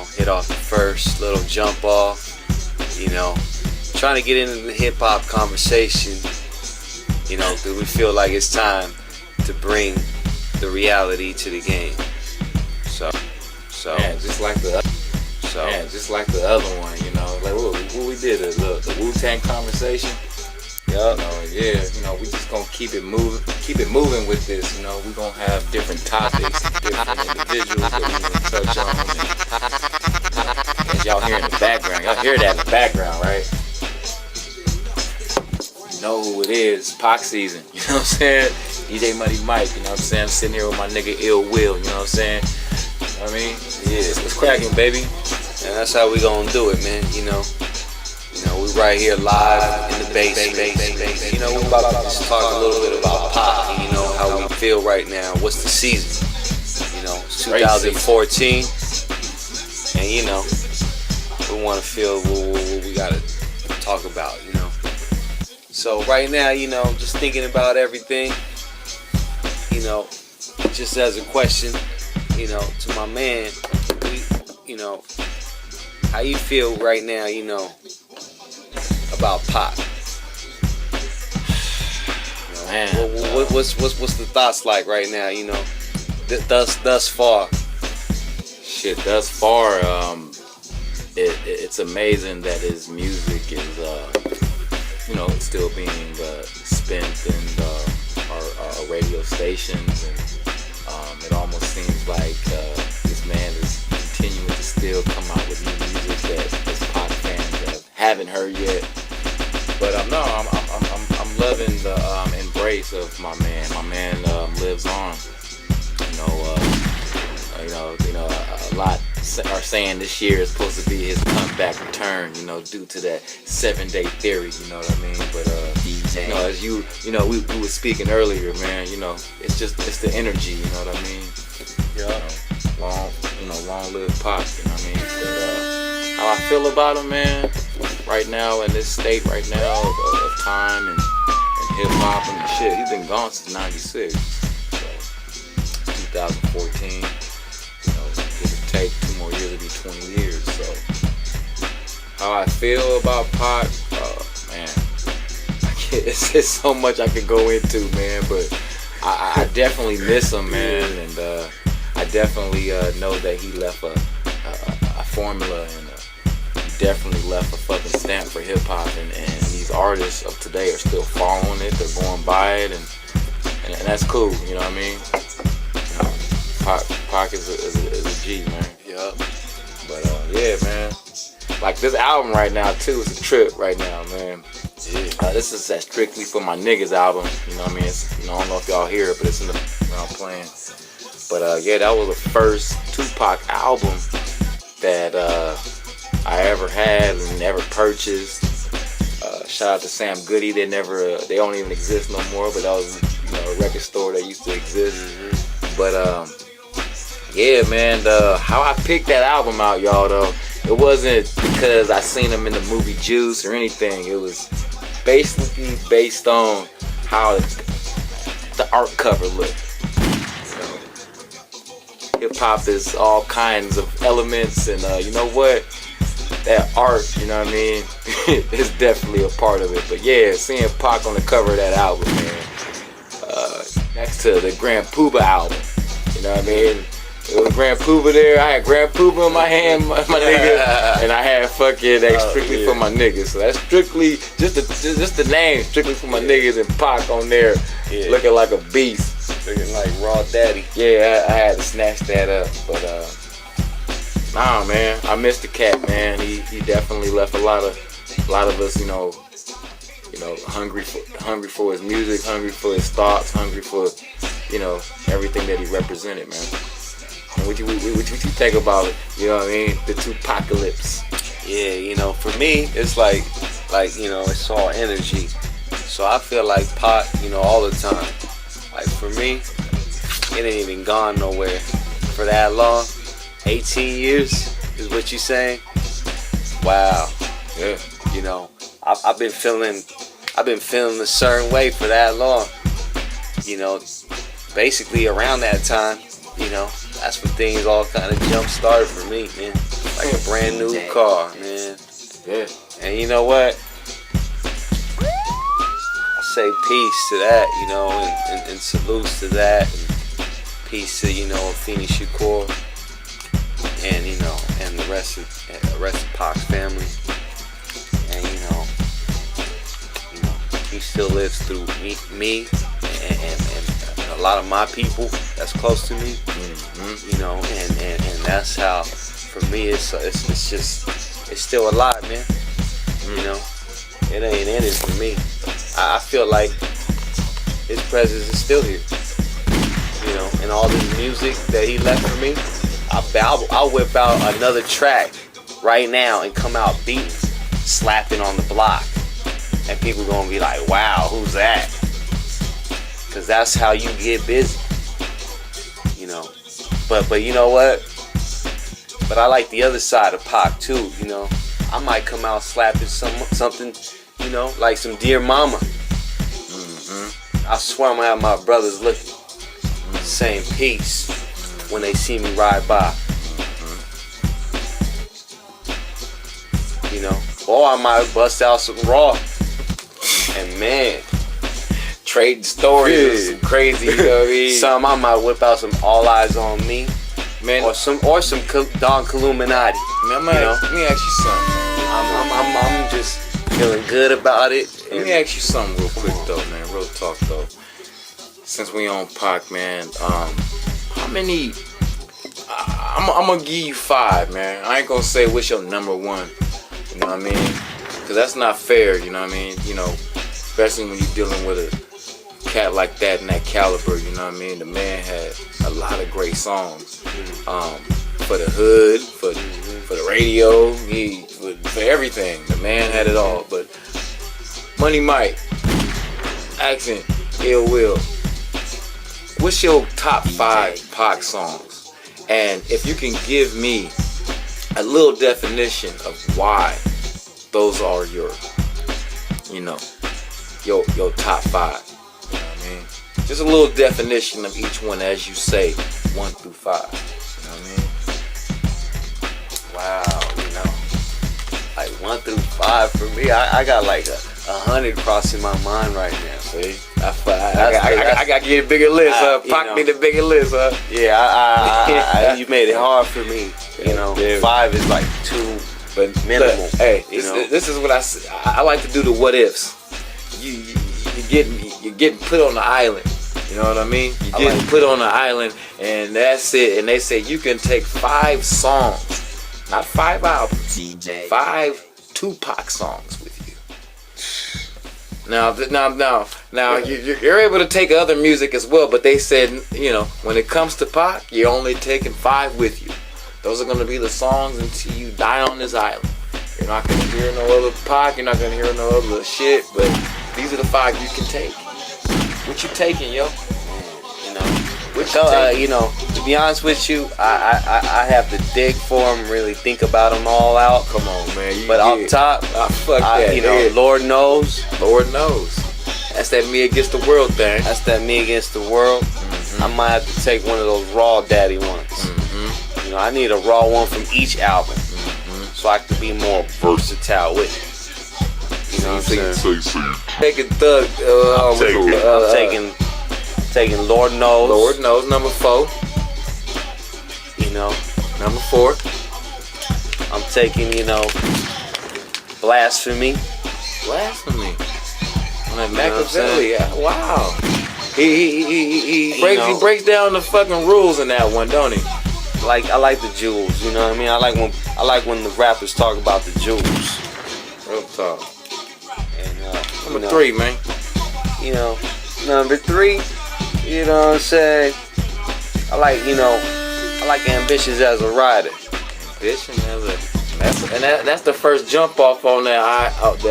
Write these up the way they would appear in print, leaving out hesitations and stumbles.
hit off the first little jump off, trying to get into the hip hop conversation, because we feel like it's time to bring the reality to the game. So just like the other one, like what we did, the Wu-Tang conversation. Yup. We just gonna keep it moving with this. We gonna have different topics, different individuals that we gonna touch on. As y'all hear in the background, y'all hear that in the background, right? You know who it is? Pac season. You know what I'm saying? DJ Money Mike. You know what I'm saying? I'm sitting here with my nigga Ill Will. You know what I'm saying? You know what I mean? Yeah, it's cracking, baby. And that's how we gonna do it, man. We right here live in the basement. We about to just talk a little bit about Pac and how we feel right now. What's the season? It's 2014, and we want to feel what we gotta talk about. So right now, just thinking about everything. Just as a question, to my man, how you feel right now, about Pac? Man, what's the thoughts like right now? Thus far. Shit, thus far, it's amazing that his music is, it's still being spent in our radio stations, and it almost seems like this man is continuing to still come out with new music that us Pac fans haven't heard yet. But I'm loving the embrace of my man. My man lives on. A lot are saying this year is supposed to be his comeback return. Due to that 7-day theory. You know what I mean? But as we were speaking earlier, man. It's the energy. You know what I mean? Yeah. Long live Pac. You know what I mean? But how I feel about him, man. Right now in this state right now of time and hip hop and shit, he's been gone since '96, so 2014. Give or take 2 more years, it'll be 20 years. So how I feel about Pac, man, it's so much I could go into, man. But I definitely miss him, man, and I definitely know that he left a formula and definitely left a fucking stamp for hip hop, and these artists of today are still following it. They're going by it, and that's cool. You know what I mean? Pac is a G, man. Yup. But yeah, man. Like this album right now too is a trip right now, man. Yeah. This is that Strictly for My Niggas album. You know what I mean? I don't know if y'all hear it, but it's in the I'm playing. But yeah, that was the first Tupac album that I ever had and never purchased. Shout out to Sam Goody. They don't even exist no more, but that was a record store that used to exist. Mm-hmm. But yeah, man, how I picked that album out, y'all, though, it wasn't because I seen him in the movie Juice or anything. It was basically based on how the art cover looked. Hip hop is all kinds of elements, and you know what? That art, you know what I mean, is definitely a part of it. But yeah, seeing Pac on the cover of that album, man, next to the Grand Poobah album, you know what I mean? It was Grand Poobah there. I had Grand Poobah in my hand, my nigga, and I had fucking Strictly for My Niggas. So that's strictly just the name, Strictly for My Niggas, and Pac on there, looking like a beast. Looking like Raw Daddy. Yeah, I had to snatch that up, but nah, man, I miss the cat, man. He definitely left a lot of us, hungry for his music, hungry for his thoughts, hungry for, everything that he represented, man. And what you think about it? You know what I mean? The Tupacalypse. Yeah, for me, it's like it's all energy. So I feel like Pac, all the time. Like for me, it ain't even gone nowhere for that long. 18 years is what you saying? Wow. Yeah. I've been feeling a certain way for that long. Basically around that time, that's when things all kind of jump started for me, man. like a brand new car, man. Yeah. And you know what? I say peace to that, you know, and salutes to that. And peace to, you know, Afeni Shakur and, you know, and the rest of Pac's family. And, you know, he still lives through me and a lot of my people that's close to me. You know, and that's how, for me, it's still alive, man. You know, it ain't ended for me. I feel like his presence is still here. You know, and all this music that he left for me, I'll whip out another track right now and come out beating, slapping on the block, and people gonna be like, "Wow, who's that?" Cause that's how you get busy. You know, but you know what? But I like the other side of Pac too. You know, I might come out slapping something, you know, like some Dear Mama. I swear I'm gonna have my brothers looking, saying peace when they see me ride by. You know, or I might bust out some Raw, and man, trading stories, some crazy, you know what I mean? Some I might whip out some All Eyes on Me, man, or some Don Illuminati. Man, let me ask you something. I'm just feeling good about it. Let me ask you something real quick though, man. Real talk though. Since we on Pac, man, how many? I'm gonna give you 5, man. I ain't gonna say what's your number one. You know what I mean? Cause that's not fair. You know what I mean? You know, especially when you're dealing with a cat like that and that caliber. You know what I mean? The man had a lot of great songs. For the hood, for the radio, for everything. The man had it all. But Money Mike, Accent, Ill Will. What's your top 5 Pac songs? And if you can give me a little definition of why those are your, you know, your top 5. You know what I mean? Just a little definition of each one as you say 1 through 5. You know what I mean? Wow, you know, like 1 through 5 for me. I got like 100 crossing my mind right now. See, I gotta get a bigger list. Pac me the bigger list. Yeah, you made it hard for me. You know, 5 is like too minimal. Look, hey, you this is what I like to do. The what ifs. You're getting put on the island. You know what I mean? You're getting put on the island, and that's it. And they say you can take 5 songs, not 5 albums, 5 Tupac songs with you. Now, you're able to take other music as well, but they said, you know, when it comes to Pac, you're only taking 5 with you. Those are going to be the songs until you die on this island. You're not going to hear no other Pac, you're not going to hear no other shit, but these are the 5 you can take. What you taking, yo? You know, you know, to be honest with you, I have to dig for them, really think about them all out. Come on, man. But off top, you know, Lord knows. Lord knows. That's that me against the world thing. That's that me against the world. I might have to take one of those Raw Daddy ones. You know, I need a Raw one from each album, so I can be more versatile with it. You know what I'm saying? Taking Thug. I'm taking Lord Knows. Lord Knows, number 4. You know, number 4. I'm taking, you know, Blasphemy. Blasphemy. On that Machiavelli. Wow. He breaks down the fucking rules in that one, don't he? I like the jewels. You know what I mean? I like when the rappers talk about the jewels. Real talk. And number 3, man. You know, number 3. You know what I'm saying? I like Ambitious as a rider. Ambition as a that's the first jump off on that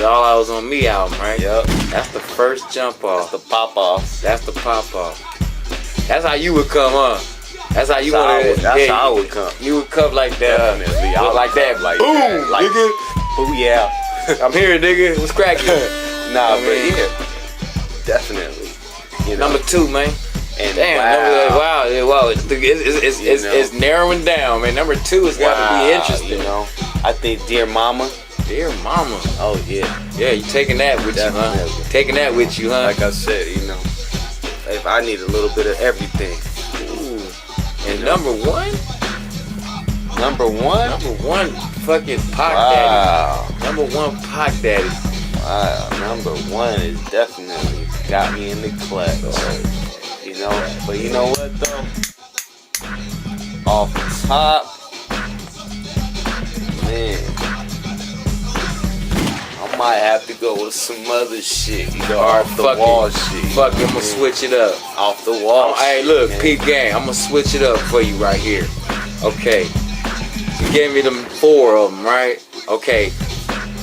All Eyes on Me album, right? Yep. That's the first jump off. That's the pop off. That's the pop off. That's how you would come, huh? That's how you would. That's how I would come. You would come like that. Definitely. I would like that. Like boom, that. Like, nigga. Oh yeah. I'm here, nigga. What's cracking? Nah, but yeah, definitely. You know. Number 2, man. And Damn, wow. It's narrowing down, man. Number 2 has got to be interesting. You know, I think Dear Mama. Dear Mama. Oh yeah. Yeah, you taking that with Definitely. you, huh? Taking that with you, huh? Like I said, you know, if I need a little bit of everything. Ooh. And number 1? Number 1? Number 1, fucking Pac Wow. Daddy. Number 1, Pac Daddy. Wow. Number 1 is definitely got me in the clutch. You know, but you know what though? Off the top, man, I might have to go with some other shit. You know, off the wall shit. Fuck it, I'ma switch it up. Off the wall. Hey, shit, look, man. peep gang, I'ma switch it up for you right here. Okay, you gave me them 4 of them, right? Okay,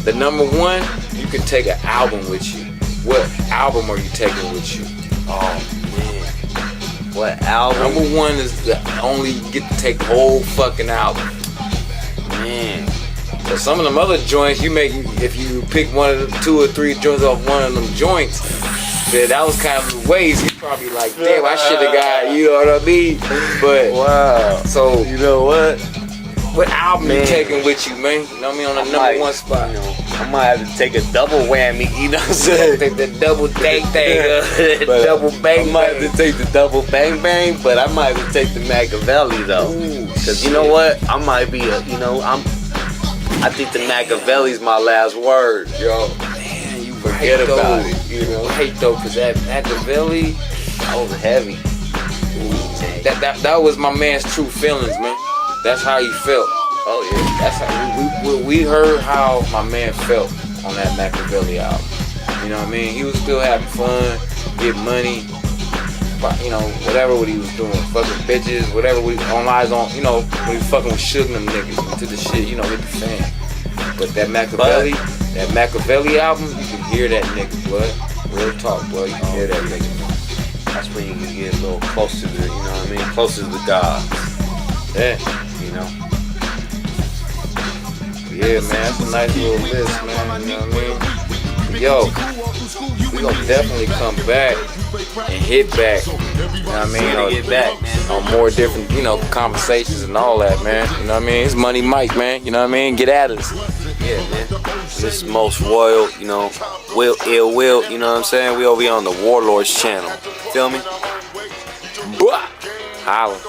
the number 1, you can take an album with you. What album are you taking with you? Oh man, what album? Number 1 is the only you get to take the whole fucking album. Man, So some of them other joints, if you pick one of the 2 or 3 joints off one of them joints, then that was kind of the ways. You probably like, damn, I should have got, you know what I mean? But wow. so You know what album you taking with you, man? You know what I mean? On the number 1 spot. You know, I might have to take a double whammy. You know what I'm saying? Take the double thing, double bang. I might have to take the double bang bang, but I might have to take the Machiavelli though. Ooh, Cause you know what? I might be I think the Machiavelli's my last word, yo. Man, you Forget right, about though. it, you know. Right though, cause that Machiavelli, That was heavy. that was my man's true feelings, man. That's how he felt. Oh yeah. That's how we heard how my man felt on that Machiavelli album. You know what I mean? He was still having fun, getting money, you know, whatever what he was doing, fucking bitches, whatever on eyes on, you know, when he fucking with Suge and them niggas into the shit, you know, hit the fan. But that Machiavelli album, you can hear that nigga, blood. Real talk, blood. You can hear that nigga. That's when you can get a little closer to, you know what I mean? Closer to God. Yeah. You know? Yeah, man, that's a nice little list, man. You know what I mean? Yo, we gonna definitely come back and hit back. You know what I mean? Get back, man. On more different, you know, conversations and all that, man. You know what I mean? It's Money Mike, man. You know what I mean? Get at us. Yeah, man. This is Most Royal, you know, Ill Will, you know what I'm saying? We over here on the Warlords channel. Feel me? Blah! Holla.